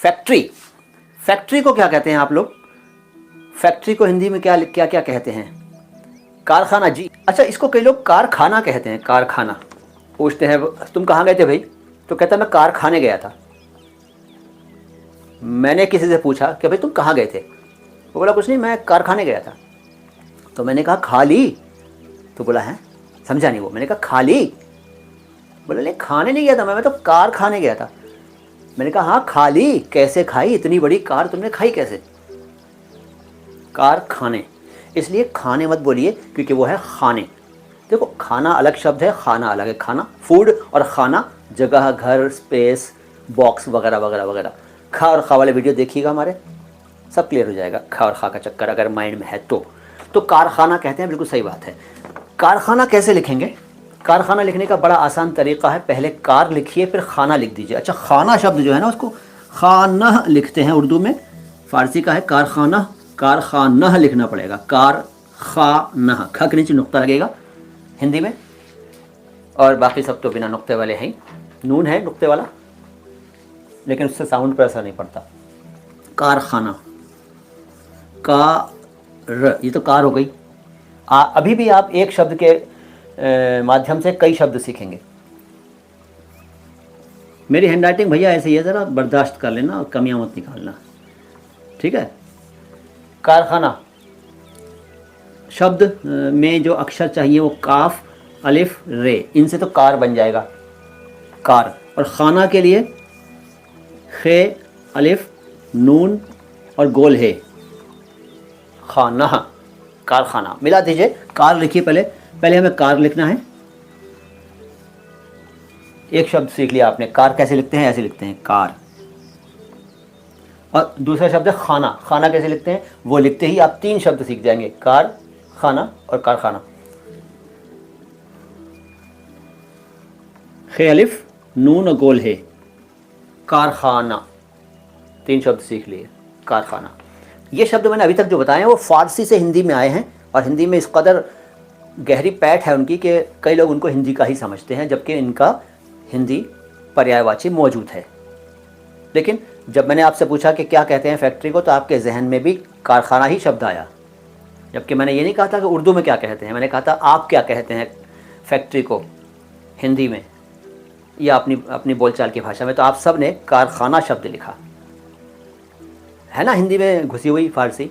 Factory, factory को क्या कहते हैं आप लोग? फैक्ट्री को हिंदी में क्या क्या क्या कहते हैं? कारखाना जी। अच्छा, इसको कई लोग कारखाना कहते हैं। कारखाना पूछते हैं तुम कहाँ गए थे भाई, तो कहता मैं कारखाने गया था। मैंने किसी से पूछा कि भाई तुम कहाँ गए थे, वो बोला कुछ नहीं मैं कारखाने गया था। तो मैंने कहा खाली, तो बोला है समझा नहीं वो। मैंने कहा खाली, बोला नहीं खाने नहीं गया था मैं तो कारखाने गया था। मैंने कहा हाँ खाली कैसे खाई, इतनी बड़ी कार तुमने खाई कैसे? कारखाने, इसलिए खाने मत बोलिए क्योंकि वो है खाने। देखो खाना अलग शब्द है, खाना अलग है। खाना फूड और खाना जगह, घर, स्पेस, बॉक्स वगैरह वगैरह वगैरह। खा और खा वाले वीडियो देखिएगा हमारे, सब क्लियर हो जाएगा खा और खा का चक्कर अगर माइंड में है तो कारखाना कहते हैं, बिल्कुल सही बात है। कारखाना कैसे लिखेंगे? कारखाना लिखने का बड़ा आसान तरीका है, पहले कार लिखिए फिर खाना लिख दीजिए। अच्छा, खाना शब्द जो है ना उसको खाना लिखते हैं उर्दू में, फारसी का है कारखाना, कारखाना लिखना पड़ेगा, कारखाना, ख के नीचे नुक्ता लगेगा हिंदी में, और बाकी सब तो बिना नुक्ते वाले हैं। नून है नुक्ते वाला लेकिन उससे साउंड पर असर नहीं पड़ता। कारखाना, कार, ये तो कार हो गई। अभी भी आप एक शब्द के माध्यम से कई शब्द सीखेंगे। मेरी हैंडराइटिंग भैया ऐसे ही है, ज़रा बर्दाश्त कर लेना और कमियां मत निकालना, ठीक है। कारखाना शब्द में जो अक्षर चाहिए वो काफ, अलिफ, रे, इनसे तो कार बन जाएगा, कार। और खाना के लिए खे, अलिफ, नून और गोल है, खाना, कारखाना। मिला दीजिए, कार लिखिए पहले हमें कार लिखना है। एक शब्द सीख लिया आपने, कार कैसे लिखते हैं, ऐसे लिखते हैं कार। और दूसरा शब्द है खाना, खाना कैसे लिखते हैं वो लिखते ही आप 3 शब्द सीख जाएंगे, कार, खाना और कारखाना। खे, अलिफ, नून और गोल है, कारखाना। 3 शब्द सीख लिए, कारखाना। ये शब्द मैंने अभी तक जो बताए हैं वो फारसी से हिंदी में आए हैं, और हिंदी में इस कदर गहरी पैठ है उनकी कि कई लोग उनको हिंदी का ही समझते हैं, जबकि इनका हिंदी पर्यायवाची मौजूद है। लेकिन जब मैंने आपसे पूछा कि क्या कहते हैं फैक्ट्री को, तो आपके जहन में भी कारखाना ही शब्द आया, जबकि मैंने ये नहीं कहा था कि उर्दू में क्या कहते हैं। मैंने कहा था आप क्या कहते हैं फैक्ट्री को हिंदी में या अपनी बोलचाल की भाषा में। तो आप सब ने कारखाना शब्द लिखा है ना, हिंदी में घुसी हुई फारसी।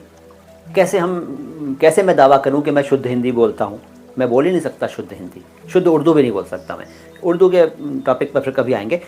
कैसे मैं दावा करूं कि मैं शुद्ध हिंदी बोलता हूं? मैं बोल ही नहीं सकता शुद्ध हिंदी, शुद्ध उर्दू भी नहीं बोल सकता मैं। उर्दू के टॉपिक पर फिर कभी आएंगे।